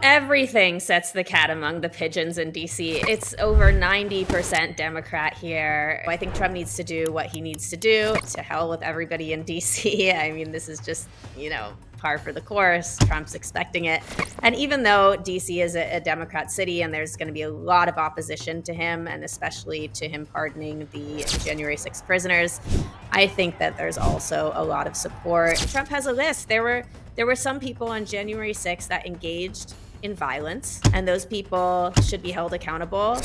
everything sets the cat among the pigeons in DC. It's over 90% Democrat here. I think Trump needs to do what he needs to do. To hell with everybody in DC. I mean, this is just, par for the course. Trump's expecting it. And even though DC is a Democrat city and there's going to be a lot of opposition to him, and especially to him pardoning the January 6th prisoners, I think that there's also a lot of support. Trump has a list. There were some people on January 6th that engaged in violence, and those people should be held accountable.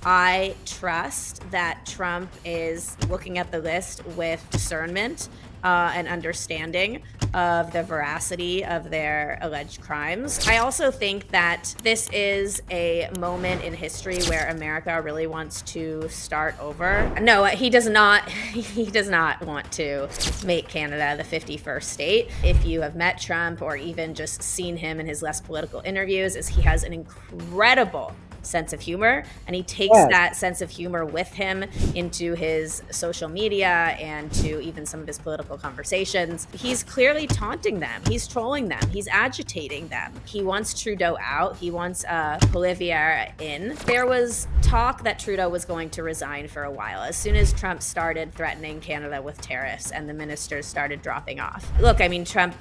I trust that Trump is looking at the list with discernment and understanding of the veracity of their alleged crimes. I also think that this is a moment in history where America really wants to start over. No, he does not. He does not want to make Canada the 51st state. If you have met Trump or even just seen him in his less political interviews, is he has an incredible sense of humor, and he takes that sense of humor with him into his social media and to even some of his political conversations. He's clearly taunting them. He's trolling them. He's agitating them. He wants Trudeau out. He wants Poilievre in. There was talk that Trudeau was going to resign for a while as soon as Trump started threatening Canada with tariffs and the ministers started dropping off. Look, I mean, Trump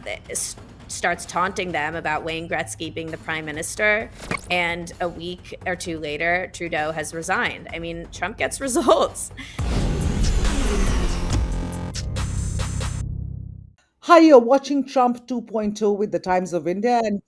starts taunting them about Wayne Gretzky being the prime minister, and a week or two later, Trudeau has resigned. I mean, Trump gets results. Hi, you're watching Trump 2.0 with the Times of India, and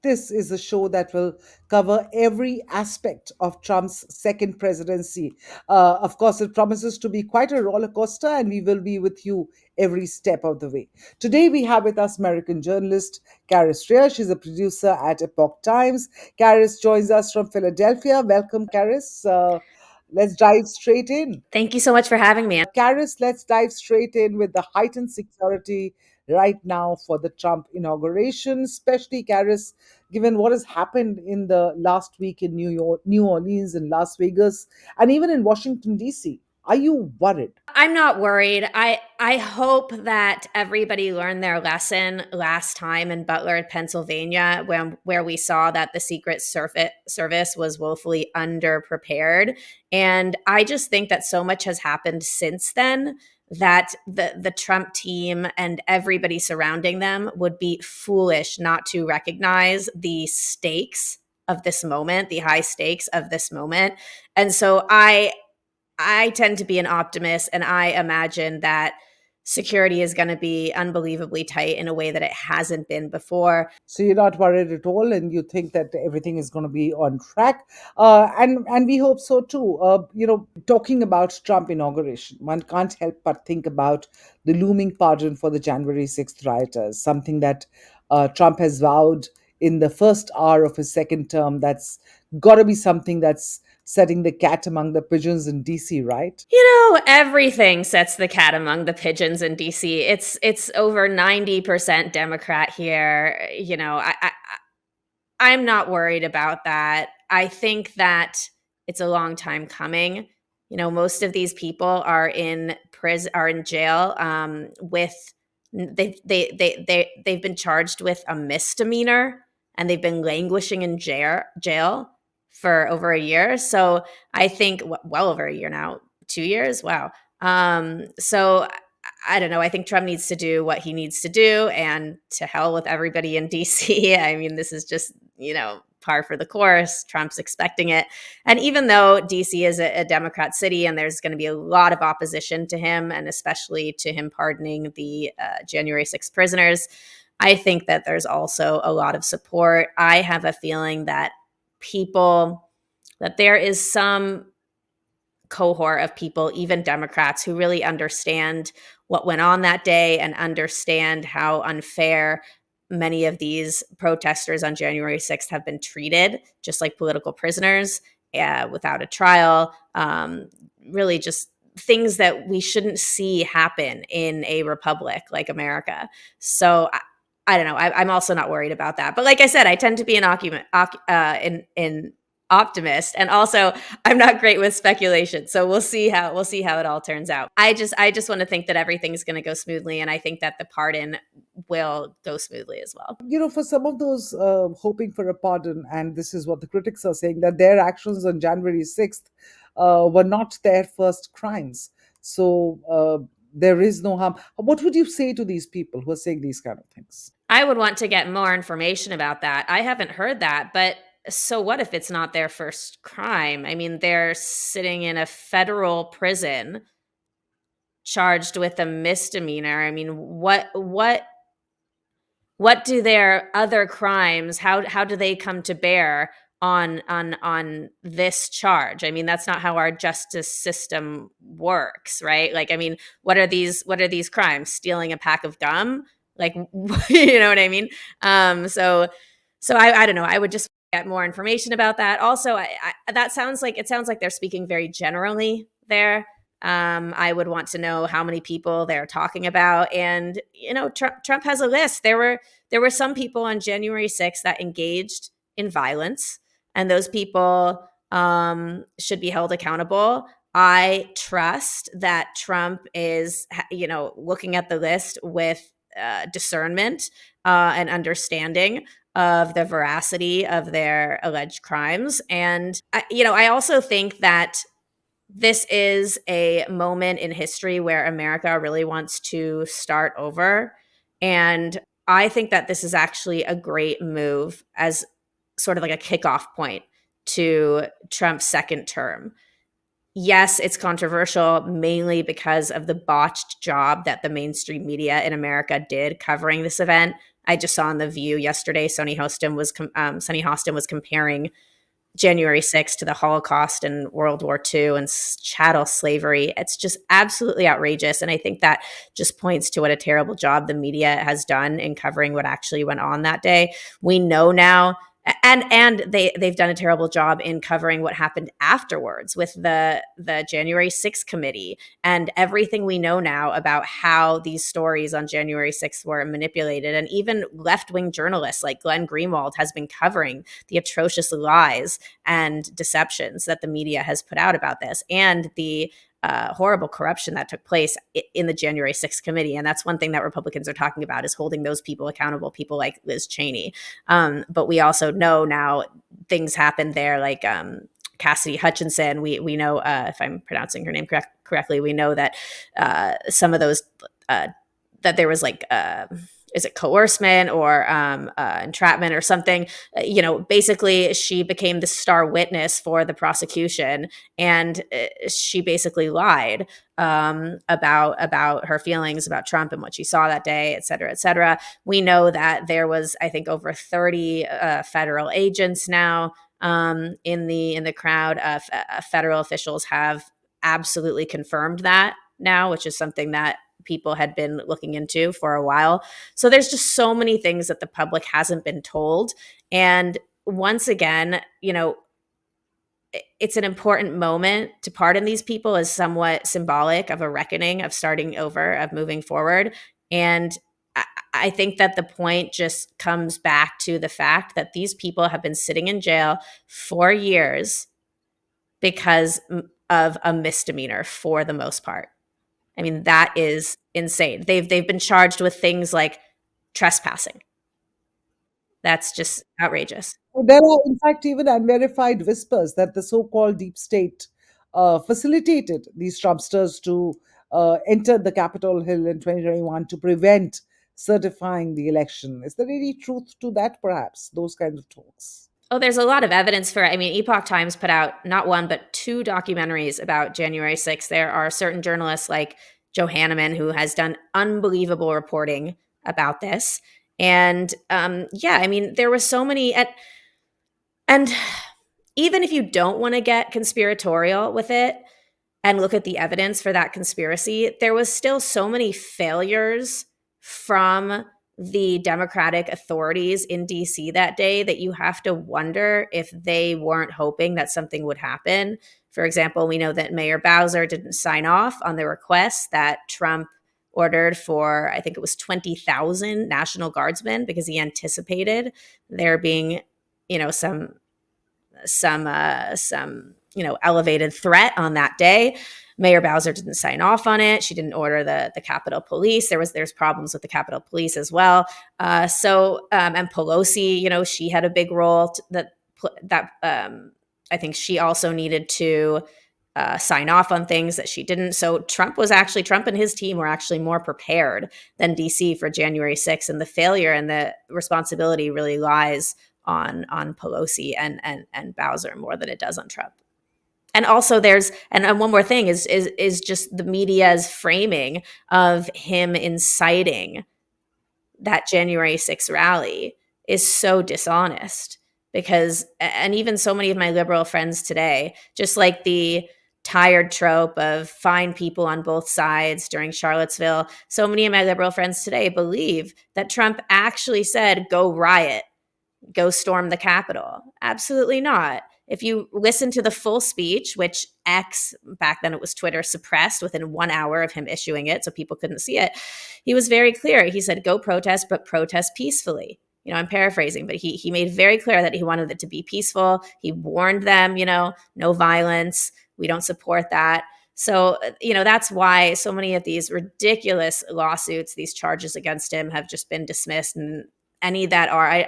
this is a show that will cover every aspect of Trump's second presidency. Of course, it promises to be quite a roller coaster, and we will be with you every step of the way. Today, we have with us American journalist Karis Rhea. She's a producer at Epoch Times. Karis joins us from Philadelphia. Welcome, Karis. Let's dive straight in. Thank you so much for having me. Karis, let's dive straight in with the heightened security right now for the Trump inauguration, especially Karis, given what has happened in the last week in New York, New Orleans, and Las Vegas, and even in Washington, D.C. Are you worried? I'm not worried. I hope that everybody learned their lesson last time in Butler, Pennsylvania, where we saw that the Secret Service was woefully underprepared. And I just think that so much has happened since then that the Trump team and everybody surrounding them would be foolish not to recognize the stakes of this moment, the high stakes of this moment. And so I tend to be an optimist, and I imagine that security is going to be unbelievably tight in a way that it hasn't been before. So you're not worried at all, and you think that everything is going to be on track, and we hope so too. Talking about Trump inauguration, one can't help but think about the looming pardon for the January 6th rioters, something that Trump has vowed in the first hour of his second term. That's got to be something that's setting the cat among the pigeons in DC, right? Everything sets the cat among the pigeons in DC. It's over 90% Democrat here. I'm not worried about that. I think that it's a long time coming. Most of these people are in jail with they've been charged with a misdemeanor, and they've been languishing in jail for over a year. So I think well over a year now, 2 years. Wow. So I don't know. I think Trump needs to do what he needs to do, and to hell with everybody in DC. I mean, this is just, par for the course. Trump's expecting it. And even though DC is a Democrat city and there's going to be a lot of opposition to him, and especially to him pardoning the January 6th prisoners, I think that there's also a lot of support. I have a feeling that there is some cohort of people, even Democrats, who really understand what went on that day and understand how unfair many of these protesters on January 6th have been treated, just like political prisoners, without a trial. Really just things that we shouldn't see happen in a republic like America. So I don't know. I'm also not worried about that. But like I said, I tend to be an optimist, and also I'm not great with speculation, so we'll see how it all turns out. I just want to think that everything's going to go smoothly, and I think that the pardon will go smoothly as well. For some of those hoping for a pardon, and this is what the critics are saying, that their actions on January 6th were not their first crimes. So there is no harm. What would you say to these people who are saying these kind of things? I would want to get more information about that. I haven't heard that, but so what if it's not their first crime? I mean, they're sitting in a federal prison charged with a misdemeanor. I mean, what do their other crimes, how do they come to bear on this charge? I mean, that's not how our justice system works, right? Like, I mean, what are these crimes? Stealing a pack of gum? Like, you know what I mean? So I don't know. I would just get more information about that. Also, that sounds like they're speaking very generally there. I would want to know how many people they're talking about, and Trump has a list. There were some people on January 6th that engaged in violence, and those people should be held accountable. I trust that Trump is, looking at the list with discernment and understanding of the veracity of their alleged crimes. And, I also think that this is a moment in history where America really wants to start over. And I think that this is actually a great move as sort of like a kickoff point to Trump's second term. Yes, it's controversial mainly because of the botched job that the mainstream media in America did covering this event. I just saw on The View yesterday, Sonny Hostin was comparing January 6th to the Holocaust and World War II and chattel slavery. It's just absolutely outrageous. And I think that just points to what a terrible job the media has done in covering what actually went on that day. We know now, and they've done a terrible job in covering what happened afterwards with the January 6th committee and everything we know now about how these stories on January 6th were manipulated. And even left-wing journalists like Glenn Greenwald has been covering the atrocious lies and deceptions that the media has put out about this, and the horrible corruption that took place in the January 6th committee. And that's one thing that Republicans are talking about, is holding those people accountable, people like Liz Cheney. But we also know now things happened there, like Cassidy Hutchinson. We know, if I'm pronouncing her name correctly, we know that some of those, that there was like, is it coercement or entrapment or something? Basically, she became the star witness for the prosecution, and she basically lied about her feelings about Trump and what she saw that day, et cetera, et cetera. We know that there was, I think, over 30 federal agents now in the crowd. Federal officials have absolutely confirmed that now, which is something that people had been looking into for a while. So there's just so many things that the public hasn't been told. And once again, it's an important moment. To pardon these people is somewhat symbolic of a reckoning, of starting over, of moving forward. And I think that the point just comes back to the fact that these people have been sitting in jail for years because of a misdemeanor for the most part. I mean, that is insane. They've been charged with things like trespassing. That's just outrageous. There are, in fact, even unverified whispers that the so called deep state facilitated these Trumpsters to enter the Capitol Hill in 2021 to prevent certifying the election. Is there any truth to that, perhaps, those kinds of talks? Oh, there's a lot of evidence for it. I mean, Epoch Times put out not one, but two documentaries about January 6th. There are certain journalists like Joe Hanneman who has done unbelievable reporting about this. And yeah, I mean, there were so many. And even if you don't want to get conspiratorial with it and look at the evidence for that conspiracy, there was still so many failures from the Democratic authorities in DC that day that you have to wonder if they weren't hoping that something would happen. For example, we know that Mayor Bowser didn't sign off on the request that Trump ordered for, I think it was 20,000 National Guardsmen, because he anticipated there being, some some elevated threat on that day. Mayor Bowser didn't sign off on it. She didn't order the Capitol Police. There's problems with the Capitol Police as well. And Pelosi, she had a big role that I think she also needed to sign off on things that she didn't. So Trump and his team were actually more prepared than DC for January 6th, and the failure and the responsibility really lies on Pelosi and Bowser more than it does on Trump. And also and one more thing is just the media's framing of him inciting that January 6th rally is so dishonest, because and even so many of my liberal friends today, just like the tired trope of fine people on both sides during Charlottesville, so many of my liberal friends today believe that Trump actually said, go riot, go storm the Capitol. Absolutely not. If you listen to the full speech, which X, back then it was Twitter, suppressed within 1 hour of him issuing it so people couldn't see it, he was very clear. He said, go protest, but protest peacefully. I'm paraphrasing, but he made very clear that he wanted it to be peaceful. He warned them, no violence. We don't support that. So, that's why so many of these ridiculous lawsuits, these charges against him have just been dismissed. And any that are,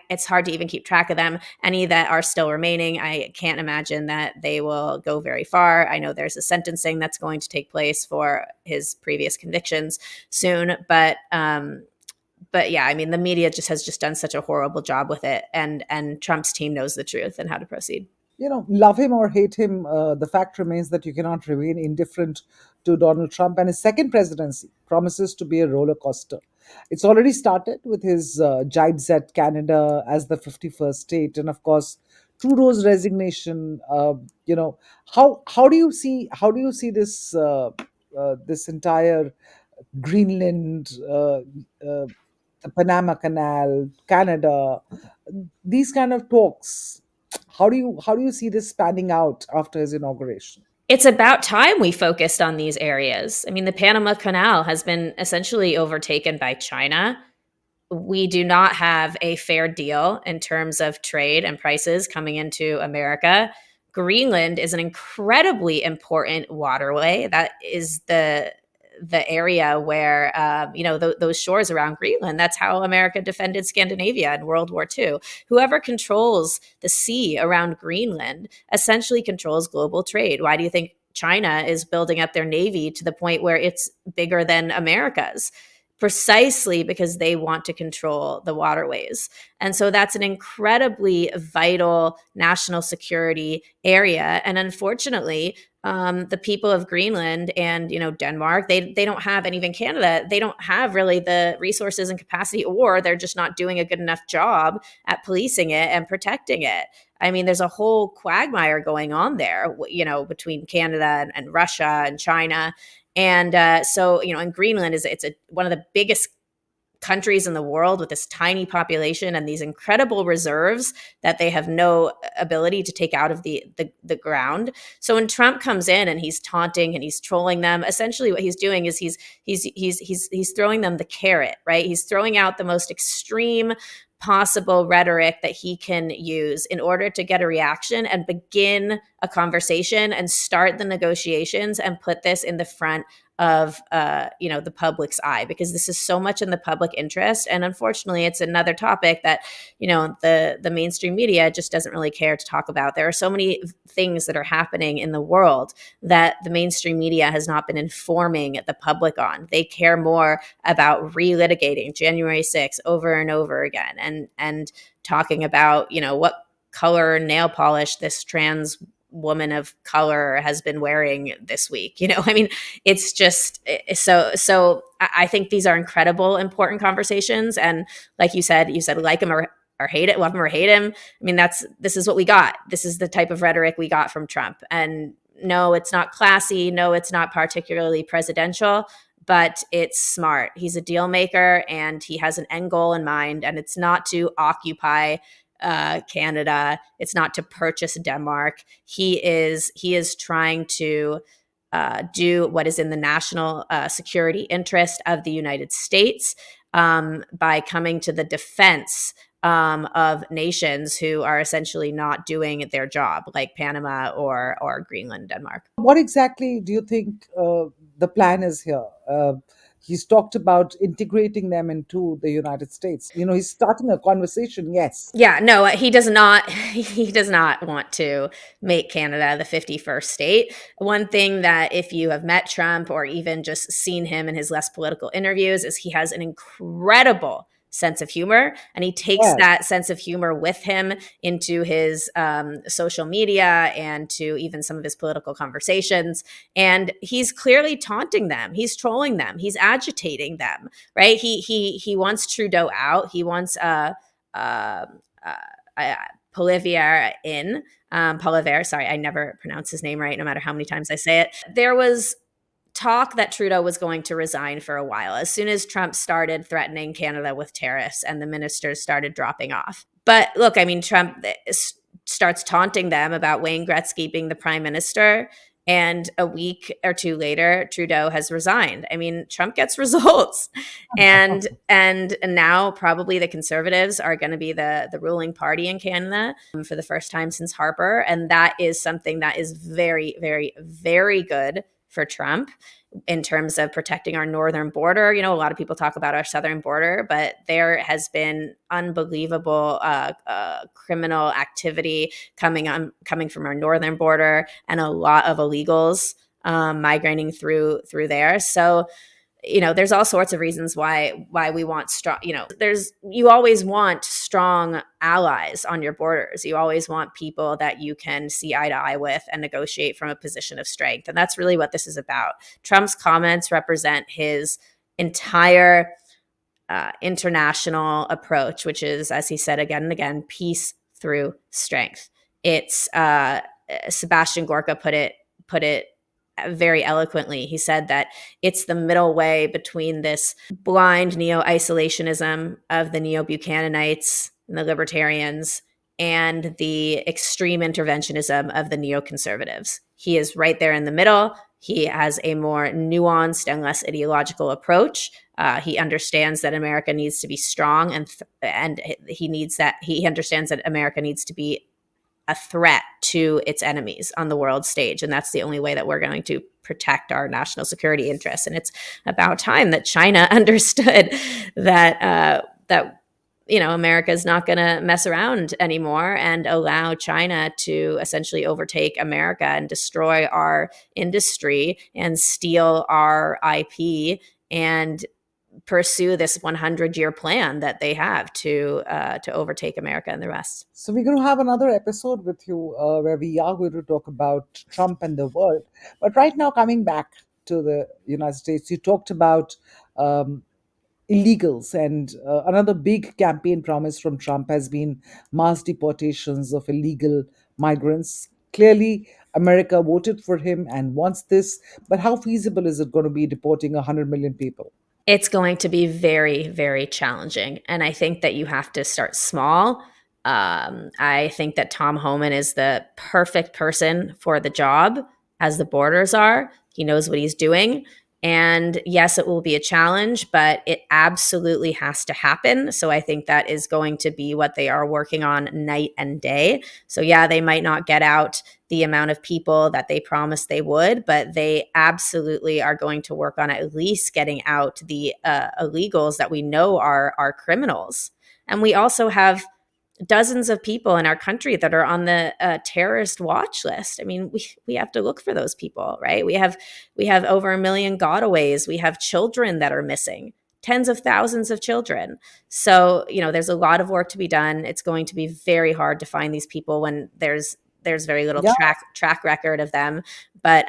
it's hard to even keep track of them. Any that are still remaining, I can't imagine that they will go very far. I know there's a sentencing that's going to take place for his previous convictions soon, but yeah, I mean, the media has done such a horrible job with it, and Trump's team knows the truth and how to proceed. Love him or hate him, the fact remains that you cannot remain indifferent to Donald Trump, and his second presidency promises to be a roller coaster. It's already started with his jibes at Canada as the 51st state, and of course, Trudeau's resignation. How do you see this entire Greenland, the Panama Canal, Canada, these kind of talks? How do you see this panning out after his inauguration? It's about time we focused on these areas. I mean, the Panama Canal has been essentially overtaken by China. We do not have a fair deal in terms of trade and prices coming into America. Greenland is an incredibly important waterway. That is the area where those shores around Greenland. That's how America defended Scandinavia in World War II. Whoever controls the sea around Greenland essentially controls global trade. Why do you think China is building up their navy to the point where it's bigger than America's? Precisely because they want to control the waterways. And so that's an incredibly vital national security area. And unfortunately, the people of Greenland and Denmark, they don't have, and even Canada, they don't have really the resources and capacity, or they're just not doing a good enough job at policing it and protecting it. I mean, there's a whole quagmire going on there, between Canada and Russia and China. And so, in Greenland it's one of the biggest countries in the world with this tiny population and these incredible reserves that they have no ability to take out of the ground. So when Trump comes in and he's taunting and he's trolling them, essentially what he's doing is he's throwing them the carrot, right? He's throwing out the most extreme possible rhetoric that he can use in order to get a reaction and begin a conversation and start the negotiations and put this in the front of the public's eye, because this is so much in the public interest. And unfortunately, it's another topic that the mainstream media just doesn't really care to talk about. There are so many things that are happening in the world that the mainstream media has not been informing the public on. They care more about relitigating January 6th over and over again, and talking about what color nail polish this trans woman of color has been wearing this week. I mean, it's just so I think these are incredible, important conversations. And like you said like him or hate it, love him or hate him. I mean, this is what we got. This is the type of rhetoric we got from Trump. And no, it's not classy. No, it's not particularly presidential, but it's smart. He's a deal maker and he has an end goal in mind, and it's not to occupy Canada. It's not to purchase Denmark. He is trying to do what is in the national security interest of the United States. by coming to the defense of nations who are essentially not doing their job, like Panama or Greenland, Denmark. What exactly do you think the plan is here? He's talked about integrating them into the United States. He's starting a conversation, yes. Yeah, no, he does not. He does not want to make Canada the 51st state. One thing that, if you have met Trump or even just seen him in his less political interviews, is he has an incredible sense of humor, and he takes Yes. that sense of humor with him into his social media and to even some of his political conversations. And he's clearly taunting them. He's trolling them. He's agitating them. Right? He wants Trudeau out. He wants uh, Polivier in. Polivier, sorry, I never pronounce his name right, no matter how many times I say it. There was talk that Trudeau was going to resign for a while as soon as Trump started threatening Canada with tariffs and the ministers started dropping off. But look, I mean, Trump starts taunting them about Wayne Gretzky being the prime minister. And a week or two later, Trudeau has resigned. I mean, Trump gets results, and now probably the Conservatives are going to be the ruling party in Canada for the first time since Harper, and that is something that is very, very, very good for Trump in terms of protecting our northern border. A lot of people talk about our southern border, but there has been unbelievable criminal activity coming from our northern border, and a lot of illegals migrating through there. So there's all sorts of reasons why we want strong. You always want strong allies on your borders. You always want people that you can see eye to eye with and negotiate from a position of strength, and that's really what this is about. Trump's comments represent his entire international approach, which is, as he said again and again, peace through strength. It's Sebastian Gorka put it very eloquently. He said that it's the middle way between this blind neo-isolationism of the neo-Buchananites and the libertarians and the extreme interventionism of the neoconservatives. He is right there in the middle. He has a more nuanced and less ideological approach. He understands that America needs to be strong, and he understands that America needs to be a threat to its enemies on the world stage, and that's the only way that we're going to protect our national security interests. And it's about time that China understood that America is not going to mess around anymore and allow China to essentially overtake America and destroy our industry and steal our IP and pursue this 100-year plan that they have to overtake America and the West. So we're going to have another episode with you where we are going to talk about Trump and the world. But right now, coming back to the United States, you talked about um, illegals, and another big campaign promise from Trump has been mass deportations of illegal migrants. Clearly, America voted for him and wants this, but how feasible is it going to be deporting 100 million people? It's going to be very, very challenging. And I think that you have to start small. I think that Tom Homan is the perfect person for the job, as the borders are. He knows what he's doing. And yes, it will be a challenge, but it absolutely has to happen. So I think that is going to be what they are working on night and day. So, yeah, they might not get out the amount of people that they promised they would, but they absolutely are going to work on at least getting out the illegals that we know are criminals. And we also have dozens of people in our country that are on the terrorist watch list. I mean, we have to look for those people, right? We have over 1 million gotaways. We have children that are missing, tens of thousands of children. So there's a lot of work to be done. It's going to be very hard to find these people when there's very little Yeah, track record of them. But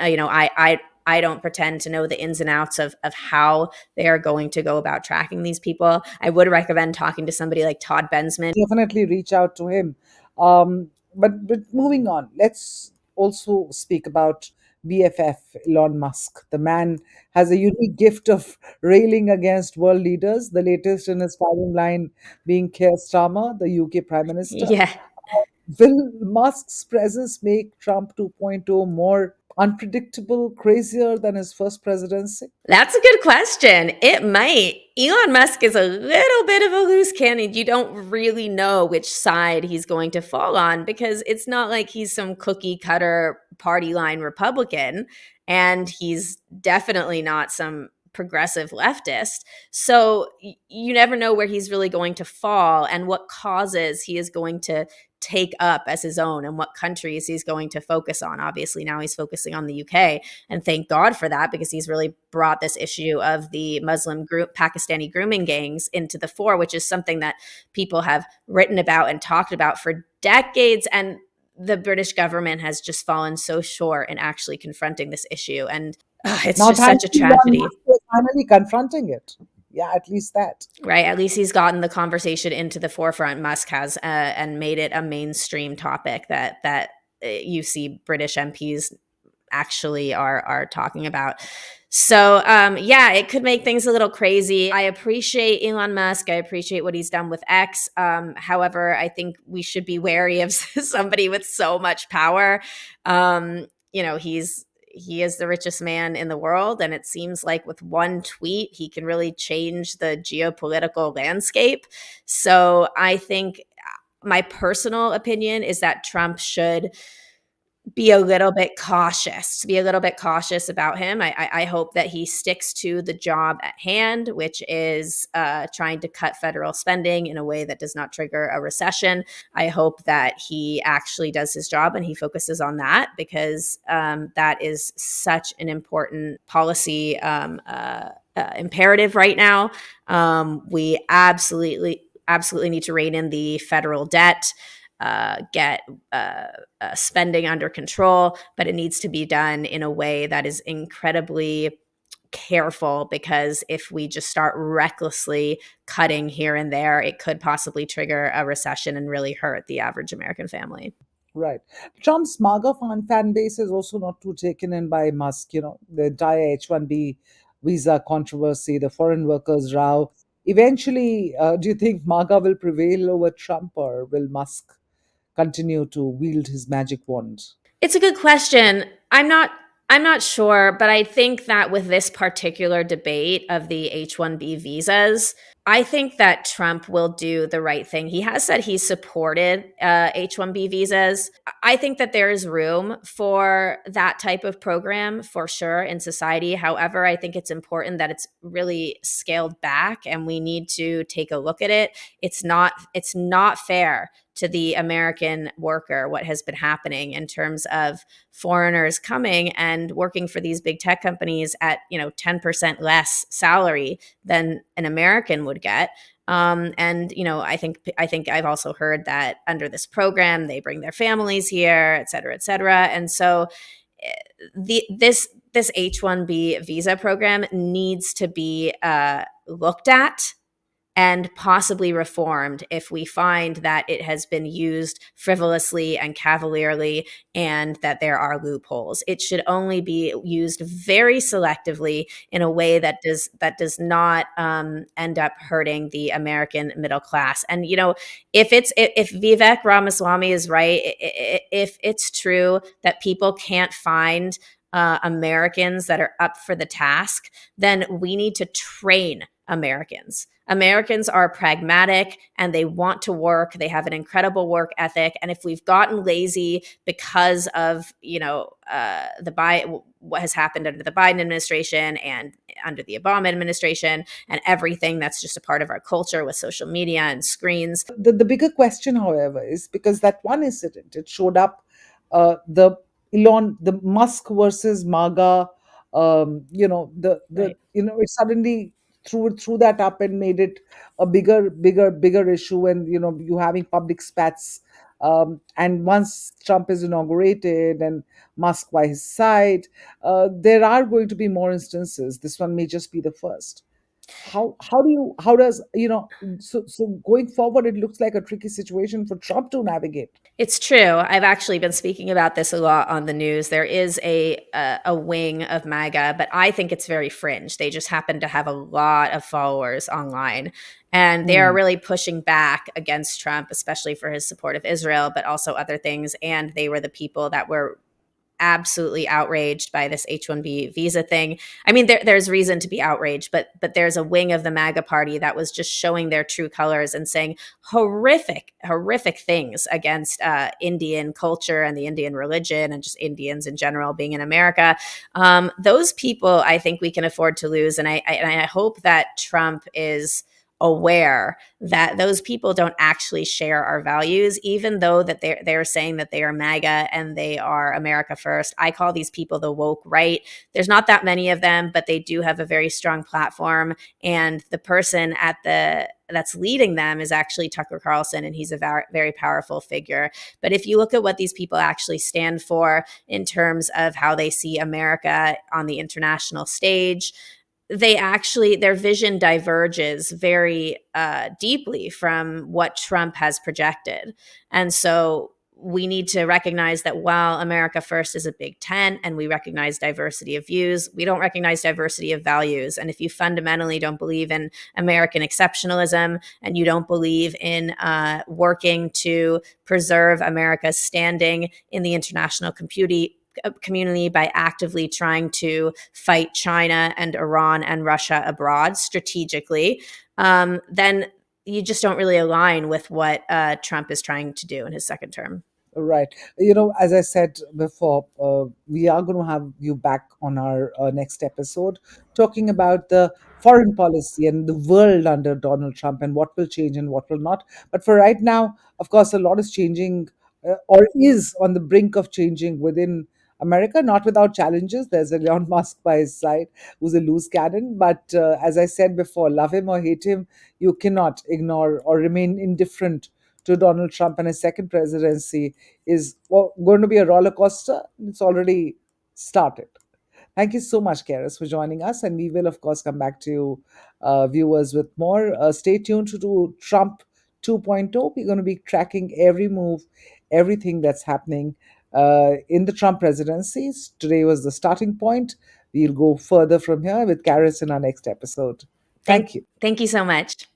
I don't pretend to know the ins and outs of how they are going to go about tracking these people. I would recommend talking to somebody like Todd Bensman. definitely reach out to him. But moving on, let's also speak about BFF Elon Musk. The man has a unique gift of railing against world leaders. The latest in his firing line being Keir Starmer, the UK Prime Minister. Yeah. Will Musk's presence make Trump 2.0 more unpredictable, crazier than his first presidency? That's a good question. It might. Elon Musk is a little bit of a loose cannon. You don't really know which side he's going to fall on because it's not like he's some cookie cutter party line Republican, and he's definitely not some progressive leftist. So you never know where he's really going to fall and what causes he is going to take up as his own and what countries he's going to focus on. Obviously, now he's focusing on the UK, and thank God for that because he's really brought this issue of the Muslim group, Pakistani grooming gangs into the fore, which is something that people have written about and talked about for decades. And the British government has just fallen so short in actually confronting this issue. And it's Now, just such a thankfully, Elon tragedy, Musk is finally confronting it. Yeah, at least that. right? At least he's gotten the conversation into the forefront. Musk has, and made it a mainstream topic that you see British MPs actually are talking about. So yeah, it could make things a little crazy. I appreciate Elon Musk. I appreciate what he's done with X. However, I think we should be wary of somebody with so much power. You know, he is the richest man in the world, and it seems like with one tweet he can really change the geopolitical landscape. So I think my personal opinion is that Trump should be a little bit cautious, be a little bit cautious about him. I hope that he sticks to the job at hand, which is trying to cut federal spending in a way that does not trigger a recession. I hope that he actually does his job and he focuses on that because that is such an important policy imperative right now. We absolutely need to rein in the federal debt, get spending under control, but it needs to be done in a way that is incredibly careful because if we just start recklessly cutting here and there, it could possibly trigger a recession and really hurt the average American family. Right. Trump's MAGA fan base is also not too taken in by Musk. The entire H-1B visa controversy, the foreign workers row. Eventually, do you think MAGA will prevail over Trump, or will Musk continue to wield his magic wand? It's a good question. I'm not sure, but I think that with this particular debate of the H-1B visas, I think that Trump will do the right thing. He has said he supported H-1B visas. I think that there is room for that type of program for sure in society. However, I think it's important that it's really scaled back and we need to take a look at it. It's not fair to the American worker what has been happening in terms of foreigners coming and working for these big tech companies at 10% less salary than an American would get. And I think I've also heard that under this program they bring their families here, et cetera, et cetera. And so this H-1B visa program needs to be looked at and possibly reformed if we find that it has been used frivolously and cavalierly and that there are loopholes. It should only be used very selectively in a way that does not end up hurting the American middle class. And if Vivek Ramaswamy is right, if it's true that people can't find Americans that are up for the task, then we need to train Americans. Americans are pragmatic and they want to work. They have an incredible work ethic. And if we've gotten lazy because of what has happened under the Biden administration and under the Obama administration and everything that's just a part of our culture with social media and screens. The bigger question, however, is because that one incident, it showed up, the the Musk versus MAGA, Right. it suddenly threw that up and made it a bigger issue. And you having public spats. And once Trump is inaugurated and Musk by his side, there are going to be more instances. This one may just be the first. How does so going forward, it looks like a tricky situation for Trump to navigate. It's true. I've actually been speaking about this a lot on the news. There is a wing of MAGA, but I think it's very fringe. They just happen to have a lot of followers online, and they are Hmm. really pushing back against Trump, especially for his support of Israel, but also other things. And they were the people that were absolutely outraged by this H-1B visa thing. I mean, there's reason to be outraged, but there's a wing of the MAGA party that was just showing their true colors and saying horrific things against Indian culture and the Indian religion and just Indians in general being in America. Those people, I think we can afford to lose, and I hope that Trump is aware that those people don't actually share our values, even though that they're saying that they are MAGA and they are America first. I call these people the woke right. There's not that many of them, but they do have a very strong platform. And the person at the that's leading them is actually Tucker Carlson, and he's a very powerful figure. But if you look at what these people actually stand for in terms of how they see America on the international stage, their vision diverges very deeply from what Trump has projected. And so we need to recognize that while America First is a big tent and we recognize diversity of views, we don't recognize diversity of values. And if you fundamentally don't believe in American exceptionalism and you don't believe in working to preserve America's standing in the international community by actively trying to fight China and Iran and Russia abroad strategically, then you just don't really align with what Trump is trying to do in his second term. Right. As I said before, we are going to have you back on our next episode talking about the foreign policy and the world under Donald Trump and what will change and what will not. But for right now, of course, a lot is changing or is on the brink of changing within America, not without challenges. There's Elon Musk by his side, who's a loose cannon. But as I said before, love him or hate him, you cannot ignore or remain indifferent to Donald Trump and his second presidency is going to be a roller coaster. It's already started. Thank you so much, Karis, for joining us. And we will, of course, come back to you, viewers, with more. Stay tuned to Trump 2.0. We're going to be tracking every move, everything that's happening in the Trump presidency. Today was the starting point. We'll go further from here with Karis in our next episode. Thank, Thank you. thank you so much.